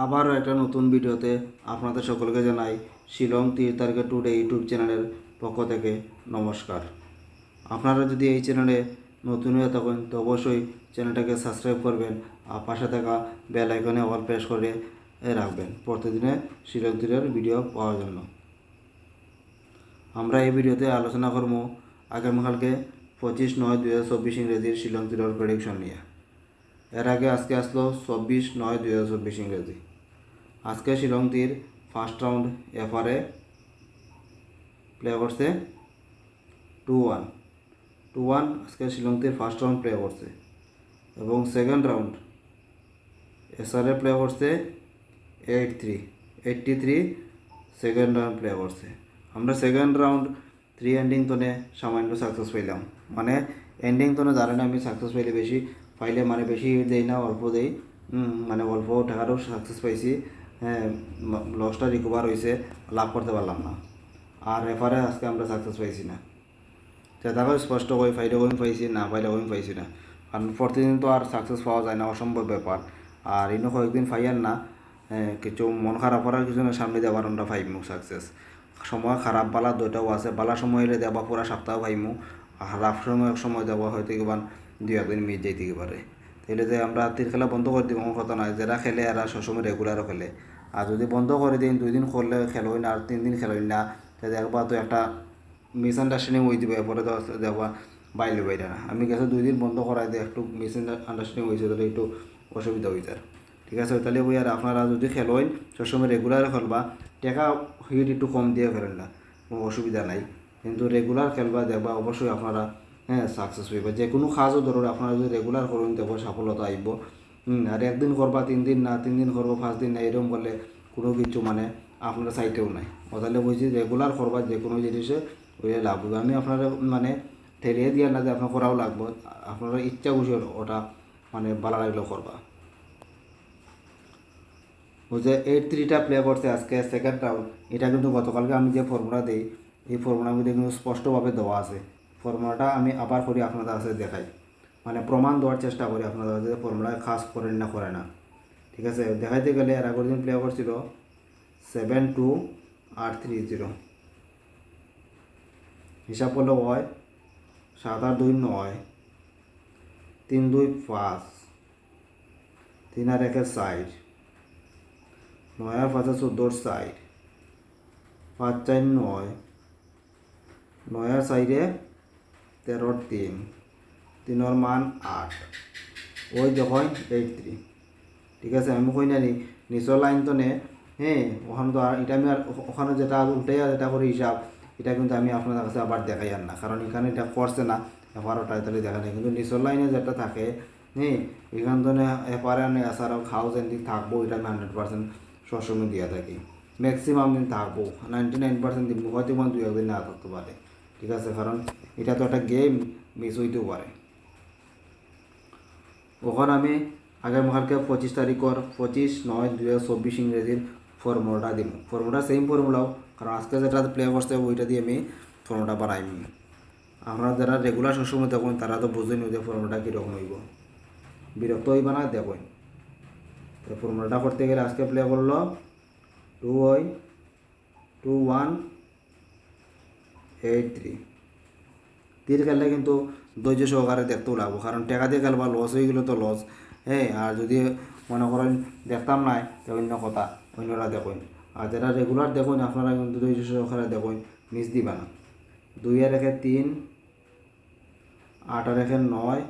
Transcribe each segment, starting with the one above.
আবারও একটা নতুন ভিডিওতে আপনাদের সকলকে জানাই শিলং তীর্থার্ঘে টুডে ইউটিউব চ্যানেলের পক্ষ থেকে নমস্কার। আপনারা যদি এই চ্যানেলে নতুন হয়ে থাকেন তো অবশ্যই চ্যানেলটাকে সাবস্ক্রাইব করবেন আর পাশে থাকা বেল আইকনে অল প্রেস করে রাখবেন প্রতিদিনে শিলং তীরের ভিডিও পাওয়ার জন্য। আমরা এই ভিডিওতে আলোচনা করব আগামীকালকে 25/9/2024 ইংরেজির শিলং তীরের প্রেডিকশন নিয়ে। এর আগে আজকে আসলো 24/9/2024 ইংরেজি। আজকে শিলং তীর ফার্স্ট রাউন্ড এফআরে প্লে করছে 2-1 আজকে শিলং তীর ফার্স্ট রাউন্ড প্লে করছে এবং সেকেন্ড রাউন্ড এসআরএ প্লে করছে 83 সেকেন্ড রাউন্ড প্লে করছে। আমরা সেকেন্ড রাউন্ড 3 এন্ডিং তোনে সামান্য সাকসেস পাইলাম, মানে এন্ডিং তোনে জানেন আমি সাকসেস পাইলে বেশি পাইলে মানে বেশি দেই না, অল্প দেই, মানে অল্প টাকারও সাকসেস পাইছি। লসটা রিকভার হয়েছে, লাভ করতে পারলাম না। আর এফারে আজকে আমরা সাকসেস পাইছি না, চেষ্টা করে স্পষ্ট করে ফাইলে কমি পাইছি না, ফাইলে কমি পাইছি না, কারণ প্রতিদিন তো আর সাকসেস পাওয়া যায় না, অসম্ভব ব্যাপার। আর ইনো কয়েকদিন ফাইয়ার না, কিছু মন খারাপ করার কিছু না, সামনে দেওয়ার আমরা পাইমু সাকসেস। সময় খারাপ বালা দুইটাও আছে, বালা সময় হলে দেওয়া পুরা সপ্তাহ পাইমু, খারাপ সময় দেওয়া হয়তো কিমান 2-1 দিন মিস যাইতে পারে। তাহলে যে আমরা তীর খেলা বন্ধ করে দিব কথা নয়, যারা খেলে এরা সবসময় রেগুলারও খেলে। আর যদি বন্ধ করে দিন 2 দিন করলে খেলোই না আর 3 দিন খেলোই না, তাহলে একবার তো একটা মিস আন্ডারস্ট্যান্ডিং হয়ে যাবে, এরপরে তো দেখবা বাইলে বাইরে না। আমি গেছে 2 দিন বন্ধ করাই দিয়ে একটু মিস আন্ডারস্ট্যান্ডিং হয়েছে, তাহলে একটু অসুবিধা হয়ে যায়। ঠিক আছে, তাহলে ওই আর আপনারা যদি খেলোই সবসময় রেগুলার খেলবা, টাকা হিট একটু কম দিয়ে খেলেন না, কোনো অসুবিধা নাই, কিন্তু রেগুলার খেলবা দেখবা অবশ্যই আপনারা সাকসেস হইবে। যে কোনো কাজও ধরুন আপনারা যদি রেগুলার করুন দেখবো সফলতা আইব। আর একদিন করবা 3 দিন না, 3 দিন করবো 5 দিন না, এরকম করলে কোনো কিছু মানে আপনারা সাইটেও নাই। তাহলে বলছি রেগুলার করবা যে কোনো জিনিসে ওই লাভ হবে। আমি আপনারা মানে ঠেলিয়ে দিয়ে না যে আপনার করাও লাগবে, আপনারা ইচ্ছা খুশি ওটা মানে ভালো লাগলেও করবা। ওই যে 8-3টা প্লে করছে আজকে সেকেন্ড রাউন্ড, এটা কিন্তু গতকালকে আমি যে ফর্মুলা দিই এই ফর্মুলার মধ্যে কিন্তু স্পষ্টভাবে দেওয়া আছে। ফর্মুলাটা আমি আবার করি আপনাদের কাছে দেখাই, মানে প্রমাণ দেওয়ার চেষ্টা করি আপনাদের কাছে ফর্মুলায় খাস করেন না করে না। ঠিক আছে, দেখাইতে গেলে এর আগের দিন প্লে করছিল 7-2-8-3-0, হিসাব করলে হয় 7-8-2-9, 3-2-5, 3-1-4, 9-5-14, 5-4-9, 9-4-13, 3 মান 8, ওই যখন 8-3। ঠিক আছে, আমি কই না নিচর লাইন তো নে, ওখানে তো আর এটা আমি আর ওখানে যেটা উল্টাইয়া যেটা করে হিসাব, এটা কিন্তু আমি আপনাদের কাছে আবার দেখাই আর না, কারণ এখানে এটা করছে না এপারোটা, তাহলে দেখা নেই। কিন্তু নিচর লাইনে যেটা থাকে এখান তো এপারে এছাড়াও খাওয়া যেদিন থাকবো, এটা আমি 100% সবসময় দিয়ে থাকি, ম্যাক্সিমাম দিন থাকবো, 99% দিব, হয়তো 2-1 দিন না থাকতে পারে। ঠিক আছে, কারণ এটা তো একটা গেম, মিস হইতেও পারে। ওখানে আমি আগামীকালকে 25 তারিখর 25/9/2024 ইংরেজির ফর্মুলাটা দিব। ফর্মুলা সেম ফর্মুলাও, কারণ আজকে যেটা প্লে করছে ওইটা দিয়ে আমি ফর্মুলাটা বানাইনি। আমরা যারা রেগুলার সবসময় দেখুন তারা তো বুঝেনি যে ফর্মুলাটা কীরকম হইব, বিরক্ত হইবা না দেখুন। তো ফর্মুলাটা করতে গেলে আজকে প্লে করলো 2-1-8-3। তীর খেললে কিন্তু ধৈর্য সহকারে দেখতেও লাগবো, কারণ টাকা দিয়ে খেলবা, লস হয়ে গেলে তো লস। আর যদি মনে করেন দেখতাম নাই তো অন্য কথা, অন্যরা দেখুন। আর যারা রেগুলার দেখুন আপনারা কিন্তু ধৈর্য সহকারে দেখুন, মিস দিবা না। 2-3, 8-9,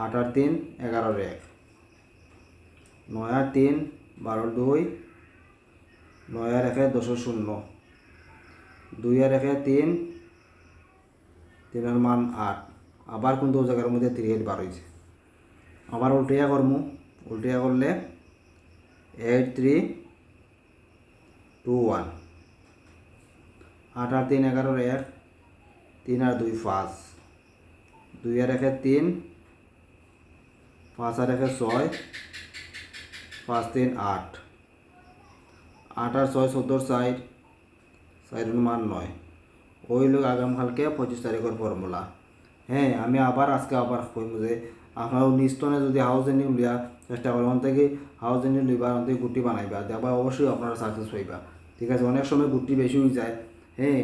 8-3, 11-1, 9-3, 12-2, 9-1, 10-0, 2-1-3, 3 মান 8। আবার কিন্তু ওই জায়গার মধ্যে 3-8 বার হয়েছে। আবার উল্টিয়া করমু, উল্টিয়া করলে 8-3-2-1, 8-3, 11-1, 3-2, 5, 2-1-3, 5-1-6, 5-3, 8, 8-6, 14-4, 4 মান 9। ওই লোক আগামীকালকে 25 তারিখের ফর্মুলা। আমি আবার আজকে আবার কইমু যে আপনার নিস্তনে যদি হাউস এন্ডিং লিয়া চেষ্টা করেন ওখান থেকে হাউস এন্ডিং লইবা ওখান থেকে গুটি বানাইবা দেখবা অবশ্যই আপনারা সাকসেস হইবা। ঠিক আছে, অনেক সময় গুটি বেশি হয়ে যায়, হ্যাঁ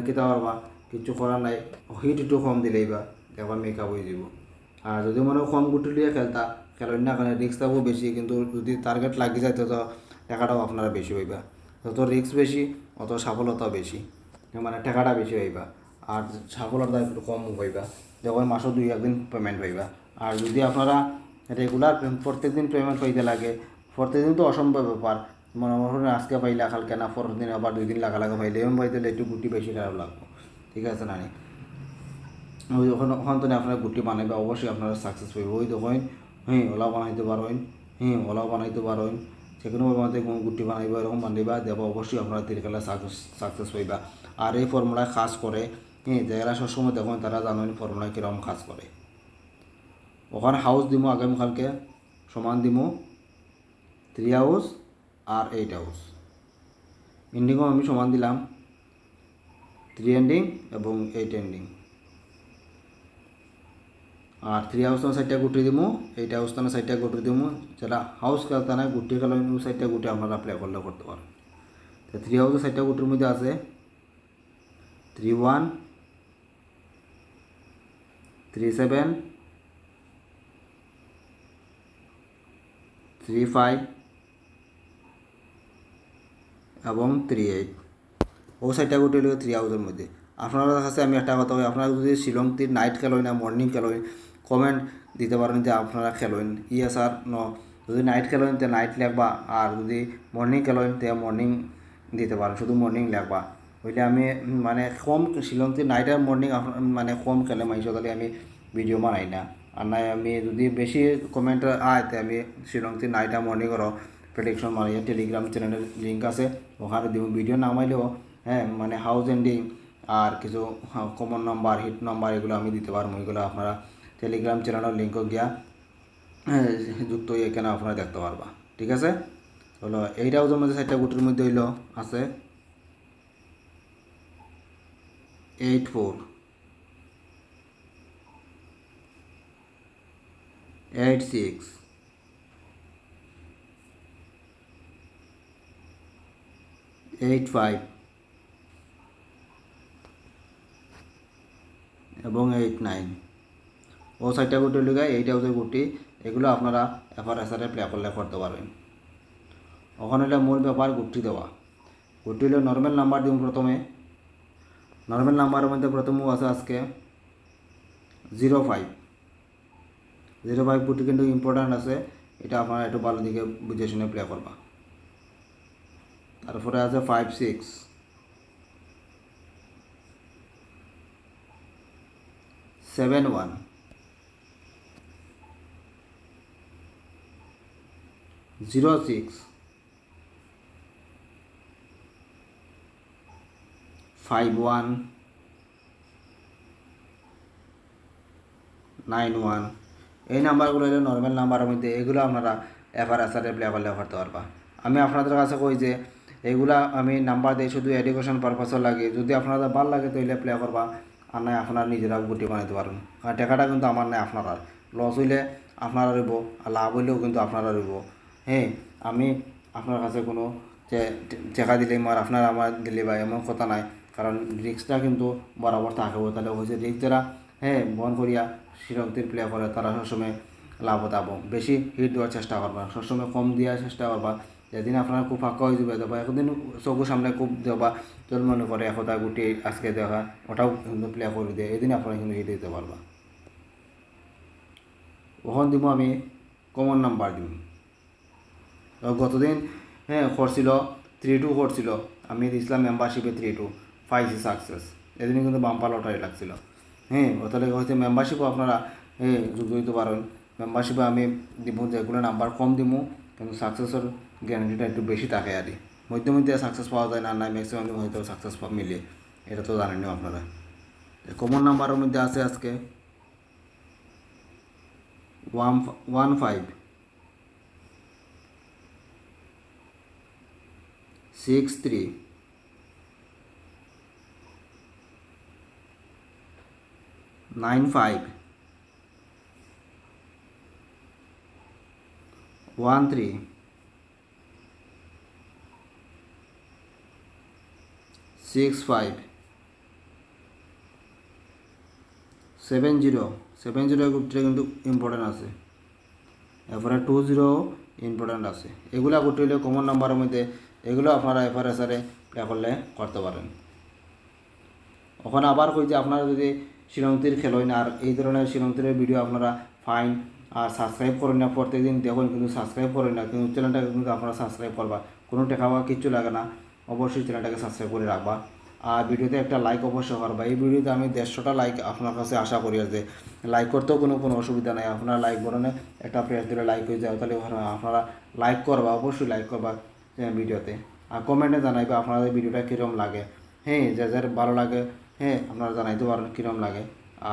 কিতা পারবা কিছু করার নাই, হিট একটু কম দিলেইবা দেখবা মেকআপ হয়ে যাব। আর যদি মনে কম গুটি লিয়ে খেলেন না কারণে রিক্স থাকবো বেশি, কিন্তু যদি টার্গেট লাগি যায় তত টাকাটাও আপনারা বেশি হইবা। যত রিক্স বেশি অত সফলতাও বেশি, মানে টাকাটা বেশি হইবা আর সফলতা একটু কম হইবা, যখন মাসও 2-1 দিন পেমেন্ট হইবা। আর যদি আপনারা রেগুলার প্রত্যেক দিন পেমেন্ট হইতে লাগে, প্রত্যেক দিন তো অসম্ভব ব্যাপার, মনে করেন আজকে পাইলে কালকে না, পরের দিন আবার 2 দিন লাগা পাইলে এমন পাইতে একটু গুটি বেশি খারাপ লাগবো। ঠিক আছে না, ওই ওখান তো আপনারা গুটি বানাইবে অবশ্যই আপনারা সাকসেস পাইবে। ওই দেখেন ওলাও বানাইতে পারেন, ওলাও বানাইতে পারেন, সেখানেও আমাদের গুটি বানাইবা এরকম বানাইবা দেবা অবশ্যই আপনারা তিরকালা সাকসেস পাইবা। আর এই ফর্মুলায় কাজ করে, যারা সবসময় দেখুন তারা জানেন ফর্মুলায় কীরকম কাজ করে। ওখানে হাউস দিমো আগামীকালকে সমান দিমো 3 হাউস আর 8 হাউস, এন্ডিংও আমি সমান দিলাম 3 এন্ডিং এবং 8 এন্ডিং। আর 3 হাউস সাইডটা গুটি দিমু, 8 হাউস সাইডটা গুটি দিমু। যারা হাউস খেলতে না গুটি খেলা সাইডটা গুটি আপনারা প্লে করলে করতে পারেন। তো 3 হাউসের সাইডটা গুটির মধ্যে আছে 3-1, 3-7, 3-5 এবং 3-8। ও সাইডটা গুটি হলো 3 হাউসের মধ্যে। আপনার কাছে আমি একটা কথা বলি, আপনারা যদি শিলংটির নাইট খেলোয় না মর্নিং খেলোয় কমেন্ট দিতে পারেন যে আপনারা খেলোয়েন ইয়েস আর নো। যদি নাইট খেলোয়েন তো নাইট লেখবা, আর যদি মর্নিং খেলোয়েন তো মর্নিং দিতে পারেন, শুধু মর্নিং লেখবা। ওইটা আমি মানে কম শিলংটির নাইট আর মর্নিং মানে কম খেলে মাইস তাহলে আমি ভিডিও বানাই না। আর নাই আমি যদি বেশি কমেন্ট আয় তো আমি শিলংটির নাইট আর মর্নিংয়েরও প্রেডিকশন মারি। টেলিগ্রাম চ্যানেলের লিঙ্ক আছে, ওখানে দিব। ভিডিও নামাইলেও মানে হাউস এন্ডিং আর কিছু কমন নাম্বার হিট নাম্বার এগুলো আমি দিতে পারবো। এগুলো আপনারা টেলিগ্রাম চ্যানেলের লিঙ্কও গিয়া যুক্ত হয়ে এখানে আপনারা দেখতে পারবা। ঠিক আছে, হলো 8 হাউসের মধ্যে 4টা গুটির মধ্যে হইলো আছে 8-4, 8-6, 8-5 এবং 8-9। ও 4টা গুটি লিখে 8 হাউসের গুটি, এগুলো আপনারা এফআরএসআরে প্লে করলে করতে পারবেন। ওখানে হলে মূল ব্যাপার গুটি দেওয়া। গুটি হলে নর্মাল নাম্বার দিব প্রথমে, নর্মাল নাম্বারের মধ্যে প্রথমও আছে আজকে 05। 05 গুটি কিন্তু ইম্পর্ট্যান্ট আছে, এটা আপনারা একটু ভালো দিকে বুঝে শুনে প্লে করবা। তারপরে আছে 5-6, 7-1, 0-6, 5-1, 9-1। এই নাম্বারগুলো হলো নর্মাল নাম্বারের মধ্যে, এগুলো আপনারা এফআরএসআরে প্লে করলে করতে পারবা। আমি আপনাদের কাছে কই যে এগুলা আমি নাম্বার দিই শুধু এডুকেশন পারপাসও লাগে, যদি আপনাদের ভালো লাগে তাহলে প্লে করবা, আর নাই আপনারা নিজেরা গুটি বানাইতে পারেন। আর টাকাটা কিন্তু আমার নাই আপনারা, লস হইলে আপনারা রইব আর লাভ হইলেও কিন্তু আপনারা রইব। আমি আপনার কাছে কোনো টাকা দিলে আর আপনারা আমার দিলে বা এমন কথা নাই, কারণ রিক্সটা কিন্তু বরাবর থাকবো। তাহলে হয়েছে রিক্স যারা বন করিয়া শিরক্তির প্লে করে তারা সবসময় লাভ পাবো। বেশি হিট দেওয়ার চেষ্টা করবা, সবসময় কম দেওয়ার চেষ্টা করবা। যেদিন আপনার খুব ফাঁকা হয়ে যাবে দেবা, একদিন চোখের সামনে খুব দেবা, জল মনে করে একতা গুটি আজকে দেখা ওটাও কিন্তু প্লে করে দিয়ে এদিন আপনারা কিন্তু হিট দিতে পারবা। ওখান দিব আমি কমন নাম্বার দিব। গতদিন করছিল 3-2 করছিল, আমি দিয়েছিলাম মেম্বারশিপে 3-2, পাইছি সাকসেস। এদিন কিন্তু বাম্পার লটারি লাগছিল। তাহলে হচ্ছে মেম্বারশিপও আপনারা যুক্ত হইতে পারেন। মেম্বারশিপে আমি দিব যেগুলো নাম্বার কম দিব, কিন্তু সাকসেসের গ্যারান্টিটা একটু বেশি থাকে আর কি। মধ্যে মধ্যে সাকসেস পাওয়া যায় না, নাই ম্যাক্সিমাম হয়তো সাকসেস মিলে, এটা তো জানেন আপনারা। কমন নাম্বারের মধ্যে আছে আজকে 1-5, 6-3, 9-5, 13 65 70 70 গ্রুপটা কিন্তু ইম্পর্টেন্ট আছে, এরপরে 20 ইম্পর্টেন্ট আছে। এগুলা করতে হলে কমন নাম্বারের মধ্যে এগুলো আপনারা এফআরএসআরে প্লে করলে করতে পারেন। ওখানে আবার কই যে আপনারা যদি শিলংতির খেলোয় না আর এই ধরনের শিলংতিরের ভিডিও আপনারা ফাইন আর সাবস্ক্রাইব করেন না, প্রত্যেকদিন দেখুন কিন্তু সাবস্ক্রাইব করেন না, কিন্তু চ্যানেলটাকে কিন্তু আপনারা সাবস্ক্রাইব করবা, কোনো টাকা বা কিচ্ছু লাগে না, অবশ্যই চ্যানেলটাকে সাবস্ক্রাইব করে রাখবা। আর ভিডিওতে একটা লাইক অবশ্যই করবা। এই ভিডিওতে আমি 150টা লাইক আপনার কাছে আশা করি, যে লাইক করতেও কোনো অসুবিধা নেই, আপনারা লাইক বটনে একটা প্রেস দিলে লাইক হয়ে যায়, তাহলে আপনারা লাইক করবা, অবশ্যই লাইক করবা ভিডিওতে। আর কমেন্টে জানাইবা আপনাদের ভিডিওটা কীরকম লাগে, হ্যাঁ যার ভালো লাগে হ্যাঁ আপনারা জানাইতে পারেন কীরকম লাগে।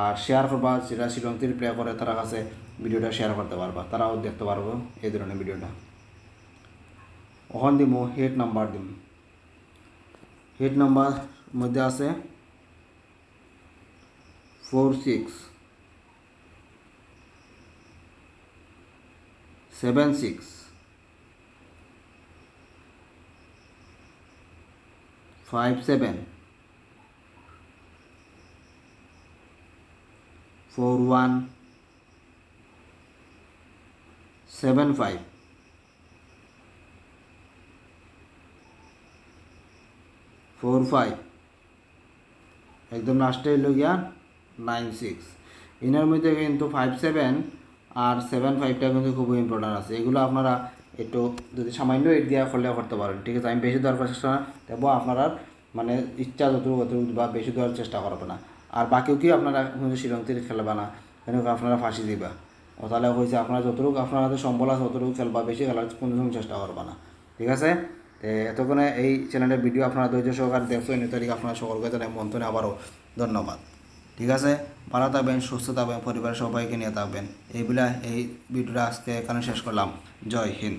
আর শেয়ার করবা, যেটা শিলংতির প্লে করে তার কাছে ভিডিওটা শেয়ার করতে পারবা, তারাও দেখতে পারবো এই ধরনের ভিডিওটা। ওখান দিম হেড নাম্বার দিম, হেড নাম্বার মধ্যে আছে 46 76 57 41 75 45 একদম লাস্টে হইল গিয়া 96। এনার মধ্যে কিন্তু 57 আর 75টা কিন্তু খুবই ইম্পর্টেন্ট আছে। এগুলো আপনারা একটু যদি সামান্য এড দিয়া করলে করতে পারেন, ঠিক আছে। আমি বেশি দেওয়ার চেষ্টা না দেবো, আপনারা মানে ইচ্ছা যতটুকু বা বেশি দেওয়ার চেষ্টা করবে না। আর বাকিও কি আপনারা কিন্তু শিলংতির খেলবা না, কেন আপনারা ফাঁসি দিবা। ও তাহলে হয়েছে আপনারা যতটুকু আপনার হাতে সম্বল আছে ততটুকু খেলবা, বেশি খেলার কোনো চেষ্টা করবা না, ঠিক আছে। এতক্ষণে এই চ্যানেলের ভিডিও আপনারা ধৈর্য সহকারে দেখছেন, এই তারিখ আপনারা সকলকে জানাই মন্থনে আবারও ধন্যবাদ, ঠিক আছে। ভালো থাকবেন, সুস্থ থাকবেন, পরিবারের সবাইকে নিয়ে থাকবেন। এই ভিডিওটা আজকে এখানে শেষ করলাম। জয় হিন্দ।